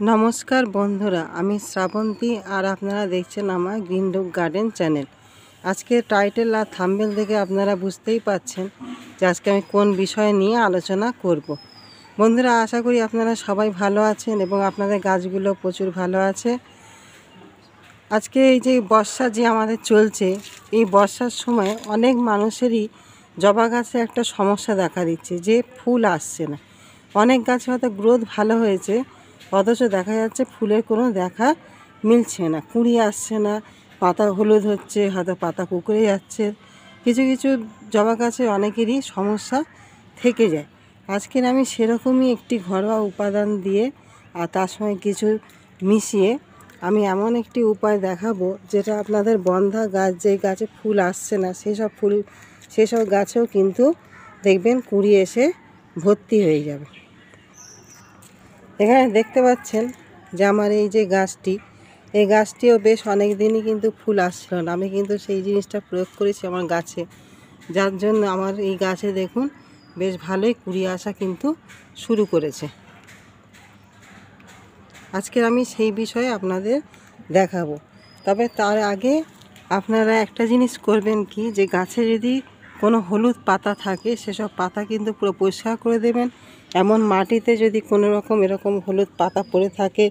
নমস্কার বন্ধুরা, আমি শ্রাবন্তী আর আপনারা দেখছেন আমার গ্রিন ডগ গার্ডেন চ্যানেল। আজকে টাইটেল আর থাম্বনেল দেখে আপনারা বুঝতেই পাচ্ছেন যে আজকে আমি কোন বিষয় নিয়ে আলোচনা করব। বন্ধুরা, আশা করি আপনারা সবাই ভালো আছেন এবং আপনাদের গাছগুলো প্রচুর ভালো আছে। আজকে এই যে বর্ষা যে আমাদের চলছে, এই বর্ষার সময় অনেক মানুষেরই জবা গাছে একটা সমস্যা দেখা দিচ্ছে যে ফুল আসছে না। অনেক গাছে হয়তো গ্রোথ ভালো হয়েছে, অথচ দেখা যাচ্ছে ফুলের কোনো দেখা মিলছে না, কুঁড়ি আসছে না, পাতা হলুদ হচ্ছে, হয়তো পাতা কুঁকড়ে যাচ্ছে। কিছু কিছু জবা গাছে অনেকেরই সমস্যা থেকে যায়। আজকের আমি সেরকমই একটি ঘরোয়া উপাদান দিয়ে আর তার সঙ্গে কিছু মিশিয়ে আমি এমন একটি উপায় দেখাবো যেটা আপনাদের বন্ধা গাছ, যেই গাছে ফুল আসছে না সেসব গাছেও কিন্তু দেখবেন কুঁড়ি এসে ভর্তি হয়ে যাবে। এখানে দেখতে পাচ্ছেন যে আমার এই যে গাছটি, এই গাছটিও বেশ অনেক দিনই কিন্তু ফুল আসছিল না। আমি কিন্তু সেই জিনিসটা প্রয়োগ করেছি আমার গাছে, যার জন্য আমার এই গাছে দেখুন বেশ ভালোই কুঁড়ি আসা কিন্তু শুরু করেছে। আজকে আমি সেই বিষয়ে আপনাদের দেখাবো। তবে তার আগে আপনারা একটা জিনিস করবেন কি, যে গাছে যদি কোনো হলুদ পাতা থাকে সেসব পাতা কিন্তু পুরো পরিষ্কার করে দেবেন। এমন মাটিতে যদি কোনো রকম এরকম হলুদ পাতা পড়ে থাকে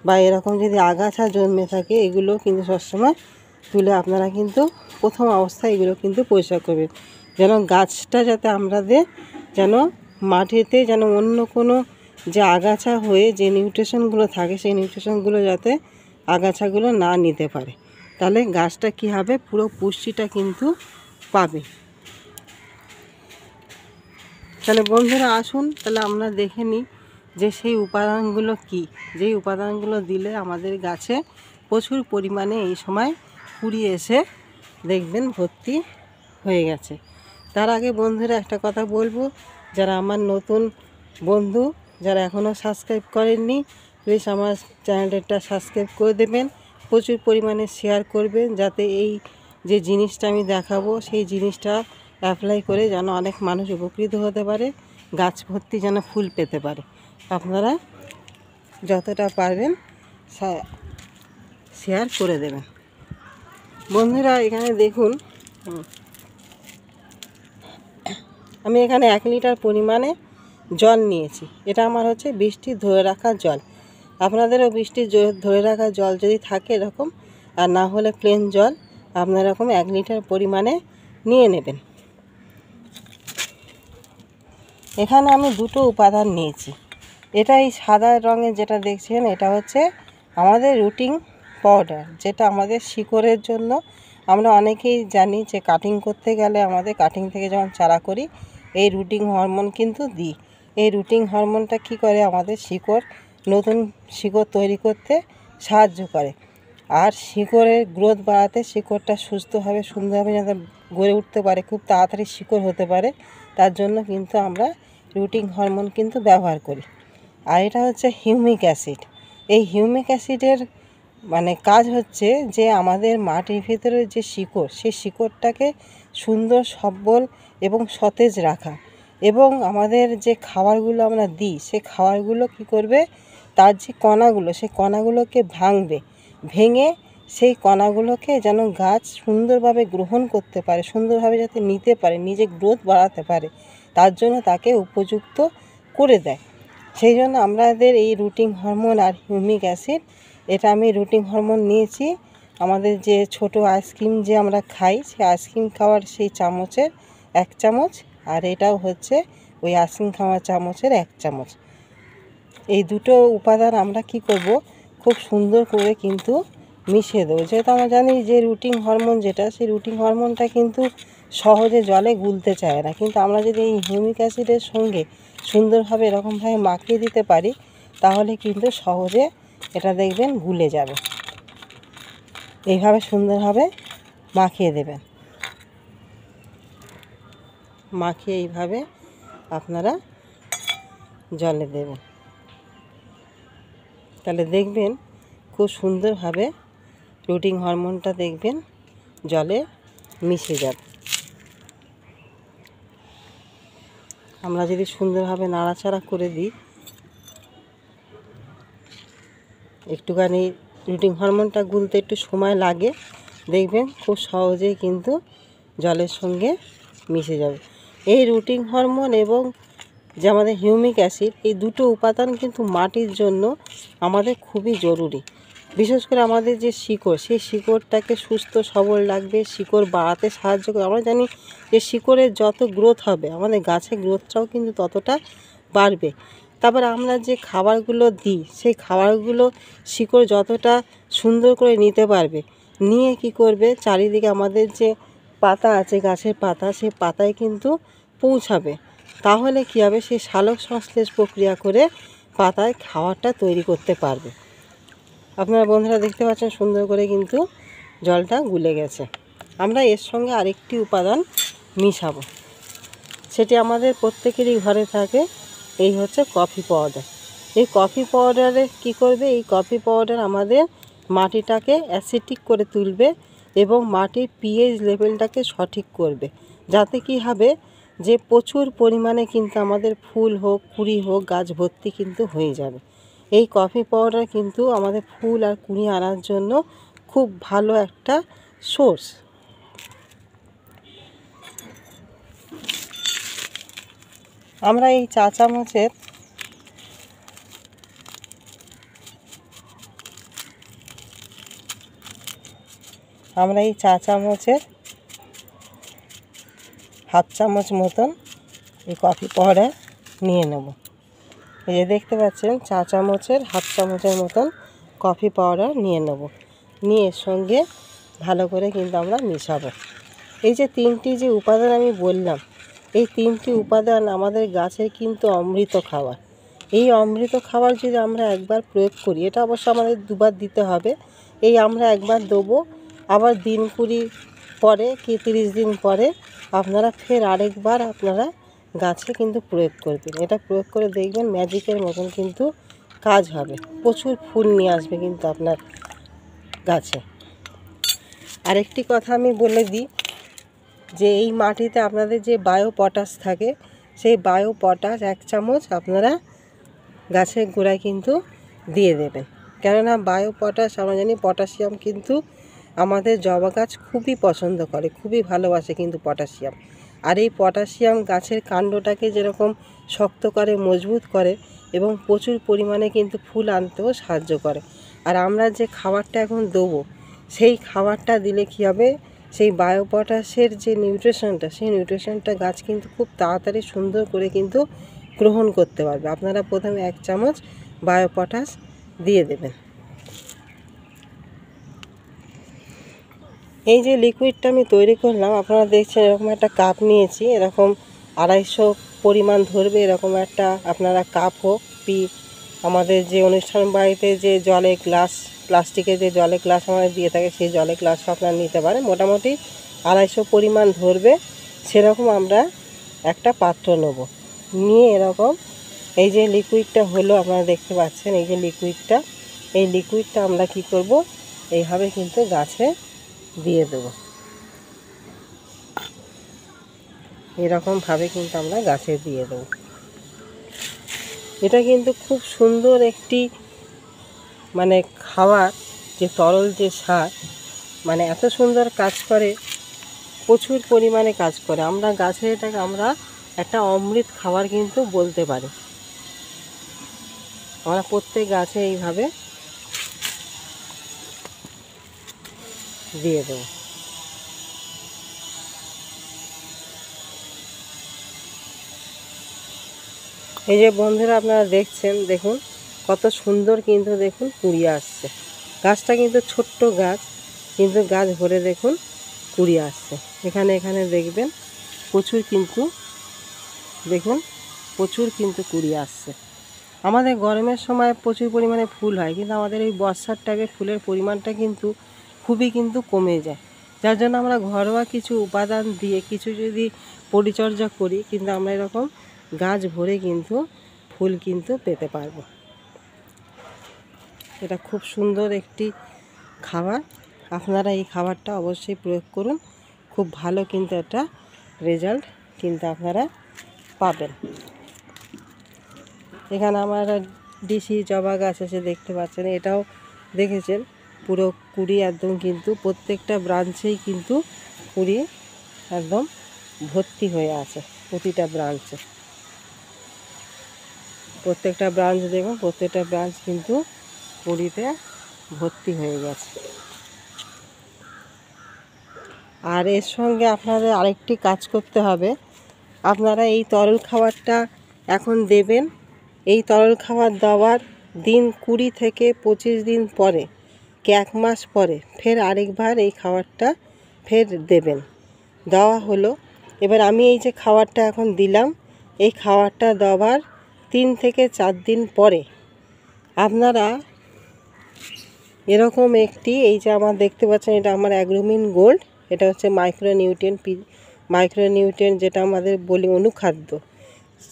বা এরকম যদি আগাছা জন্মে থাকে, এগুলো কিন্তু সবসময় তুলে আপনারা কিন্তু প্রথম অবস্থায় এগুলো কিন্তু পরিষ্কার করবেন, যেন গাছটা যাতে আমাদের যেন মাটিতে যেন অন্য কোনো যে আগাছা হয়ে যে নিউট্রিশনগুলো থাকে সেই নিউট্রিশনগুলো যাতে আগাছাগুলো না নিতে পারে, তাহলে গাছটা কী হবে, পুরো পুষ্টিটা কিন্তু পাবে। তাহলে বন্ধুরা আসুন, তাহলে আমরা দেখে নিই যে সেই উপাদানগুলো কি, যেই উপাদানগুলো দিলে আমাদের গাছে প্রচুর পরিমাণে এই সময় কুঁড়ি এসে দেখবেন ভর্তি হয়ে গেছে। তার আগে বন্ধুরা একটা কথা বলবো, যারা আমার নতুন বন্ধু, যারা এখনও সাবস্ক্রাইব করেননি, প্লিজ আমার চ্যানেলটা সাবস্ক্রাইব করে দেবেন, প্রচুর পরিমাণে শেয়ার করবেন, যাতে এই যে জিনিসটা আমি দেখাবো সেই জিনিসটা অ্যাপ্লাই করে যেন অনেক মানুষ উপকৃত হতে পারে, গাছ ভর্তি যেন ফুল পেতে পারে। আপনারা যতটা পারবেন শেয়ার করে দেবেন। বন্ধুরা এখানে দেখুন, আমি এখানে 1 লিটার পরিমাণে জল নিয়েছি। এটা আমার হচ্ছে বৃষ্টির ধরে রাখা জল। আপনাদেরও বৃষ্টির ধরে রাখা জল যদি থাকে এরকম, আর না হলে প্লেন জল আপনারা এরকম 1 লিটার পরিমাণে নিয়ে নেবেন। এখানে আমি দুটো উপাদান নিয়েছি। এটা এই সাদা রঙের যেটা দেখছেন, এটা হচ্ছে আমাদের রুটিং পাউডার, যেটা আমাদের শিকড়ের জন্য। আমরা অনেকেই জানি যে কাটিং করতে গেলে আমাদের কাটিং থেকে যখন চারা করি এই রুটিং হরমোন কিন্তু দিই। এই রুটিং হরমোনটা কী করে, আমাদের নতুন শিকড় তৈরি করতে সাহায্য করে, আর শিকড়ের গ্রোথ বাড়াতে, শিকড়টা সুস্থভাবে সুন্দরভাবে যাতে গড়ে উঠতে পারে, খুব তাড়াতাড়ি শিকড় হতে পারে, তার জন্য কিন্তু আমরা রুটিং হরমোন কিন্তু ব্যবহার করি। আর এটা হচ্ছে হিউমিক অ্যাসিড। এই হিউমিক অ্যাসিডের কাজ হচ্ছে যে আমাদের মাটির ভিতরে যে শিকড়, সেই শিকড়টাকে সুন্দর, সবল এবং সতেজ রাখা, এবং আমাদের যে খাবারগুলো আমরা দিই সেই খাবারগুলো কী করবে, তার যে কণাগুলো, সেই কণাগুলোকে ভেঙে সেই কণাগুলোকে যেন গাছ সুন্দরভাবে গ্রহণ করতে পারে, সুন্দরভাবে যাতে নিতে পারে, নিজে গ্রোথ বাড়াতে পারে, তার জন্য তাকে উপযুক্ত করে দেয়। সেই জন্য আমাদের এই রুটিং হরমোন আর হিউমিক অ্যাসিড, এটা আমি রুটিং হরমোন নিয়েছি আমাদের যে ছোট আইসক্রিম যে আমরা খাই, সেই আইসক্রিম খাওয়ার সেই চামচের 1 চামচ, আর এটাও হচ্ছে ওই আইসক্রিম খাওয়ার চামচের 1 চামচ। এই দুটো উপাদান আমরা কি করব, খুব সুন্দর করে কিন্তু মিশিয়ে দেবো। যেহেতু আমরা জানি যে রুটিং হরমোন যেটা, সেই রুটিং হরমোনটা কিন্তু সহজে জলে গুলতে চায় না, কিন্তু আমরা যদি এই হিউমিক অ্যাসিডের সঙ্গে সুন্দরভাবে এরকমভাবে মাখিয়ে দিতে পারি, তাহলে কিন্তু সহজে এটা দেখবেন গুলে যাবে। এইভাবে সুন্দরভাবে মাখিয়ে দেবেন। মাখিয়ে এইভাবে আপনারা জলে দেবেন, তাহলে দেখবেন খুব সুন্দরভাবে রুটিং হরমোনটা দেখবেন জলে মিশে যাবে। আমরা যদি সুন্দরভাবে নাড়াচাড়া করে দিই, একটুখানি রুটিন হরমোনটা গুলতে একটু সময় লাগে, দেখবেন খুব সহজেই কিন্তু জলের সঙ্গে মিশে যাবে। এই রুটিন হরমোন এবং যে আমাদের হিউমিক অ্যাসিড, এই দুটো উপাদান কিন্তু মাটির জন্য আমাদের খুবই জরুরি। বিশেষ করে আমাদের যে শিকড়, সেই শিকড়টাকে সুস্থ সবল রাখবে, শিকড় বাড়াতে সাহায্য করে। আমরা জানি যে শিকড়ের যত গ্রোথ হবে আমাদের গাছের গ্রোথটাও কিন্তু ততটা বাড়বে। তারপর আমরা যে খাবারগুলো দিই, সেই খাবারগুলো শিকড় যতটা সুন্দর করে নিতে পারবে, নিয়ে কি করবে, চারিদিকে আমাদের যে পাতা আছে, গাছের পাতা, সেই পাতায় কিন্তু পৌঁছাবে। তাহলে কী হবে, সেই সালোক সংশ্লেষ প্রক্রিয়া করে পাতায় খাবারটা তৈরি করতে পারবে। আপনারা বন্ধুরা দেখতে পাচ্ছেন সুন্দর করে কিন্তু জলটা গুলে গেছে। আমরা এর সঙ্গে আরেকটি উপাদান মিশাবো, সেটি আমাদের প্রত্যেকেরই ঘরে থাকে, এই হচ্ছে কফি পাউডার। এই কফি পাউডারে কি করবে, এই কফি পাউডার আমাদের মাটিটাকে অ্যাসিডিক করে তুলবে এবং মাটির পিএইচ লেভেলটাকে সঠিক করবে, যাতে কি হবে, যে প্রচুর পরিমাণে কিন্তু আমাদের ফুল হোক, কুঁড়ি হোক, গাছ ভর্তি কিন্তু হয়ে যাবে। এই কফি পাউডার কিন্তু আমাদের ফুল আর কুঁড়ি আনার জন্য খুব ভালো একটা সোর্স। আমরা এই চা চামচের হাফ চামচ মতন এই কফি পাউডার নিয়ে নেব। এই যে দেখতে পাচ্ছেন চা চামচের হাফ চামচের মতন কফি পাউডার নিয়ে নেব, নিয়ে এর সঙ্গে ভালো করে কিন্তু আমরা মেশাবো। এই যে তিনটি যে উপাদান আমি বললাম, এই তিনটি উপাদান আমাদের গাছের কিন্তু অমৃত খাবার। এই অমৃত খাবার যদি আমরা একবার প্রয়োগ করি, এটা অবশ্য আমাদের দুবার দিতে হবে। এই আমরা একবার দেবো, আবার দিন 20 পরে কি 30 দিন পরে আপনারা ফের আরেকবার আপনারা গাছে কিন্তু প্রয়োগ করবেন। এটা প্রয়োগ করে দেখবেন ম্যাজিকের মতন কিন্তু কাজ হবে, প্রচুর ফুল নিয়ে আসবে কিন্তু আপনার গাছে। আরেকটি কথা আমি বলে দিই, যে এই মাটিতে আপনাদের যে বায়ো পটাশ থাকে, সেই বায়ো পটাশ 1 চামচ আপনারা গাছের গোড়ায় কিন্তু দিয়ে দেবেন। কেননা বায়ো পটাশ আমরা জানি পটাশিয়াম কিন্তু আমাদের জবা গাছ খুবই পছন্দ করে, খুবই ভালোবাসে কিন্তু পটাশিয়াম। আর এই পটাশিয়াম গাছের কাণ্ডটাকে যেরকম শক্ত করে, মজবুত করে এবং প্রচুর পরিমাণে কিন্তু ফুল আনতেও সাহায্য করে। আর আমরা যে খাবারটা এখন দেবো, সেই খাবারটা দিলে কী হবে, সেই বায়ো পটাশের যে নিউট্রিশনটা, সেই নিউট্রিশনটা গাছ কিন্তু খুব তাড়াতাড়ি সুন্দর করে কিন্তু গ্রহণ করতে পারবে। আপনারা প্রথমে 1 চামচ বায়ো পটাশ দিয়ে দেবেন। এই যে লিকুইডটা আমি তৈরি করলাম, আপনারা দেখছেন এরকম একটা কাপ নিয়েছি, এরকম 250 পরিমাণ ধরবে, এরকম একটা আপনারা কাপ হোক, আমাদের যে অনুষ্ঠান বাড়িতে যে জলের গ্লাস, প্লাস্টিকের যে জলের গ্লাস আমাদের দিয়ে থাকে, সেই জলের গ্লাসও আপনারা নিতে পারেন। মোটামুটি 250 পরিমাণ ধরবে, সেরকম আমরা একটা পাত্র নেব, নিয়ে এরকম এই যে লিকুইডটা হলো আপনারা দেখতে পাচ্ছেন, এই যে লিকুইডটা আমরা কি করব, এইভাবে কিন্তু গাছে দিয়ে দেবো। এরকমভাবে কিন্তু আমরা গাছে দিয়ে দেবো। এটা কিন্তু খুব সুন্দর একটি মানে খাবার, যে তরল যে সার, মানে এত সুন্দর কাজ করে, প্রচুর পরিমাণে কাজ করে। আমরা গাছে এটাকে আমরা একটা অমৃত খাবার কিন্তু বলতে পারি। আমরা প্রত্যেক গাছে এইভাবে দিয়ে দেবো। এই যে বন্ধুরা আপনারা দেখছেন, দেখুন কত সুন্দর কিন্তু দেখুন কুঁড়ি আসছে। গাছটা কিন্তু ছোট্ট গাছ, কিন্তু গাছ ভরে দেখুন কুঁড়ি আসছে। এখানে দেখবেন প্রচুর কিন্তু, দেখুন প্রচুর কিন্তু কুঁড়ি আসছে। আমাদের গরমের সময় প্রচুর পরিমাণে ফুল হয়, কিন্তু আমাদের এই বর্ষার টাইমে ফুলের পরিমাণটা কিন্তু খুবই কিন্তু কমে যায়। যার জন্য আমরা ঘরোয়া কিছু উপাদান দিয়ে কিছু যদি পরিচর্যা করি, কিন্তু আমরা এরকম গাছ ভরে কিন্তু ফুল কিন্তু পেতে পারবো। এটা খুব সুন্দর একটি খাবার, আপনারা এই খাবারটা অবশ্যই প্রয়োগ করুন, খুব ভালো কিন্তু একটা রেজাল্ট কিন্তু আপনারা পাবেন। এখানে আমার ডিসি জবা গাছ আছে দেখতে পাচ্ছেন, এটাও দেখেছেন পুরো কুড়ি একদম কিন্তু প্রত্যেকটা ব্রাঞ্চেই কিন্তু কুড়ি একদম ভর্তি হয়ে আছে। প্রতিটা ব্রাঞ্চে প্রত্যেকটা ব্রাঞ্চ দেখুন, প্রত্যেকটা ব্রাঞ্চ কিন্তু কুড়িতে ভর্তি হয়ে গেছে। আর এর সঙ্গে আপনাদের আরেকটি কাজ করতে হবে, আপনারা এই তরল খাবারটা এখন দেবেন। এই তরল খাবার দেওয়ার দিন 20 থেকে 25 দিন পরে, কি 1 মাস পরে ফের আরেকবার এই খাবারটা ফের দেবেন। দেওয়া হলো, এবার আমি এই যে খাবারটা এখন দিলাম, এই খাবারটা দেওয়ার 3 থেকে 4 দিন পরে আপনারা এরকম একটি, এই যে আমার দেখতে পাচ্ছেন এটা আমার অ্যাগ্রোমিন গোল্ড, এটা হচ্ছে মাইক্রোনিউট্রিয়েন্ট যেটা আমাদের বলি অনুখাদ্য।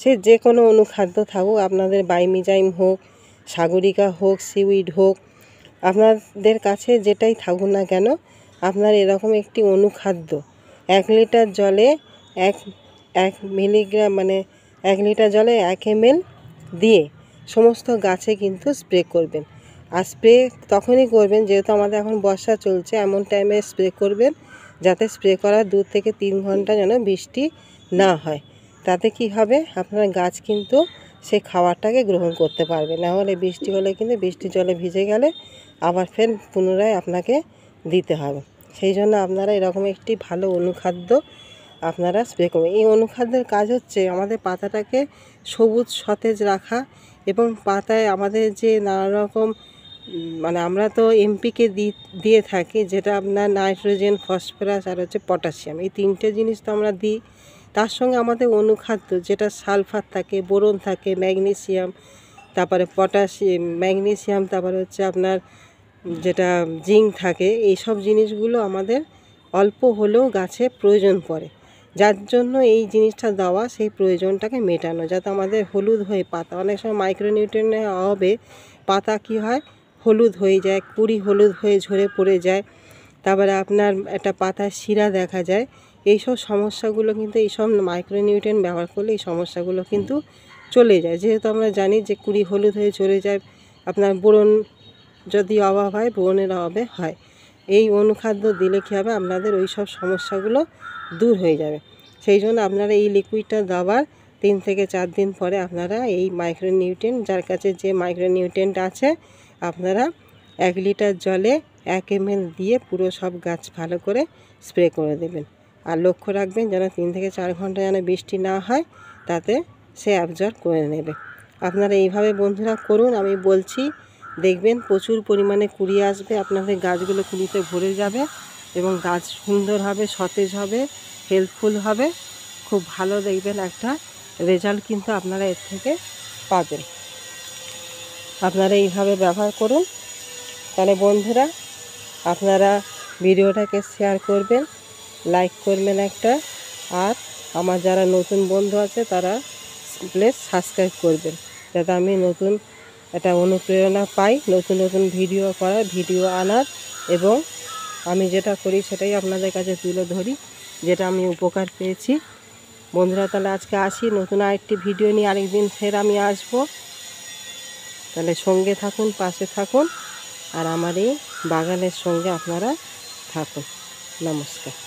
সে যে কোনো অনুখাদ্য থাকুক, আপনাদের বাইমিজাইম হোক, সাগরিকা হোক, সিউইড হোক, আপনাদের কাছে যেটাই থাকুক না কেন, আপনার এরকম একটি অনুখাদ্য 1 লিটার জলে 1 মিলিগ্রাম মানে 1 লিটার জলে 1 ml দিয়ে সমস্ত গাছে কিন্তু স্প্রে করবেন। আর স্প্রে তখনই করবেন যেহেতু আমাদের এখন বর্ষা চলছে, এমন টাইমে স্প্রে করবেন যাতে স্প্রে করার 2 থেকে 3 ঘন্টা যেন বৃষ্টি না হয়। তাতে কি হবে, আপনার গাছ কিন্তু সেই খাবারটাকে গ্রহণ করতে পারবে। না হলে বৃষ্টি হলে কিন্তু বৃষ্টির জলে ভিজে গেলে আবার ফের পুনরায় আপনাকে দিতে হবে। সেই জন্য আপনারা এরকম একটি ভালো অনুখাদ্য আপনারা স্প্রে করবেন। এই অনুখাদ্যের কাজ হচ্ছে আমাদের পাতাটাকে সবুজ সতেজ রাখা, এবং পাতায় আমাদের যে নানা রকম মানে আমরা তো এমপিকে দিয়ে থাকি, যেটা আপনার নাইট্রোজেন, ফসফরাস আর হচ্ছে পটাশিয়াম, এই 3টে জিনিস তো আমরা দিই। তার সঙ্গে আমাদের অনুখাদ্য যেটা সালফার থাকে, বোরন থাকে, ম্যাগনেসিয়াম, তারপরে ম্যাগনেসিয়াম, তারপরে হচ্ছে আপনার যেটা জিঙ্ক থাকে, এই সব জিনিসগুলো আমাদের অল্প হলেও গাছে প্রয়োজন পড়ে। যার জন্য এই জিনিসটা দেওয়া, সেই প্রয়োজনটাকে মেটানো, যাতে আমাদের হলুদ হয়ে পাতা, অনেক সময় মাইক্রোনিউট্রিয়েন্টের অভাবে পাতা কি হয়, হলুদ হয়ে যায়, কুড়ি হলুদ হয়ে ঝরে পড়ে যায়, তারপরে আপনার একটা পাতার শিরা দেখা যায়। এইসব সমস্যাগুলো কিন্তু এইসব মাইক্রোনিউট্রিয়েন্ট ব্যবহার করলে এই সমস্যাগুলো কিন্তু চলে যায়। যেহেতু আমরা জানি যে কুড়ি হলুদ হয়ে চলে যায়, আপনার বোরন যদি অভাব হয়, বোরনের অভাবে হয়। এই অনুখাদ্য দিলে কী হবে, আপনাদের ওই সব সমস্যাগুলো দূর হয়ে যাবে। সেই জন্য আপনারা এই লিকুইডটা দেওয়ার 3 থেকে 4 দিন পরে আপনারা এই মাইক্রোনিউট্রিয়েন্ট, যার কাছে যে মাইক্রোনিউট্রিয়েন্ট আছে, আপনারা 1 লিটার জলে 1 ml দিয়ে পুরো সব গাছ ভালো করে স্প্রে করে দেবেন। আর লক্ষ্য রাখবেন যেন 3 থেকে 4 ঘন্টা যেন বৃষ্টি না হয়, তাতে সে অ্যাবজর্ব করে নেবে। আপনারা এইভাবে বন্ধুরা করুন, আমি বলছি, দেখবেন প্রচুর পরিমাণে কুড়ি আসবে, আপনাদের গাছগুলো কুড়িতে ভরে যাবে এবং গাছ সুন্দর হবে, সতেজ হবে, হেল্পফুল হবে, খুব ভালো দেখবেন একটা রেজাল্ট কিন্তু আপনারা এর থেকে পাবেন। আপনারা এইভাবে ব্যবহার করুন। তাহলে বন্ধুরা, আপনারা ভিডিওটাকে শেয়ার করবেন, লাইক করবেন একটা, আর আমার যারা নতুন বন্ধু আছে তারা প্লিজ সাবস্ক্রাইব করবেন, যাতে আমি নতুন একটা অনুপ্রেরণা পাই, নতুন নতুন ভিডিও আনার, এবং আমি যেটা করি সেটাই আপনাদের কাছে তুলে ধরি, যেটা আমি উপকার পেয়েছি। বন্ধুরা, তাহলে আজকে আসি, নতুন আরেকটি ভিডিও নিয়ে আরেকদিন ফের আমি আসবো। তাহলে সঙ্গে থাকুন, পাশে থাকুন, আর আমার এই বাগানের সঙ্গে আপনারা থাকুন। নমস্কার।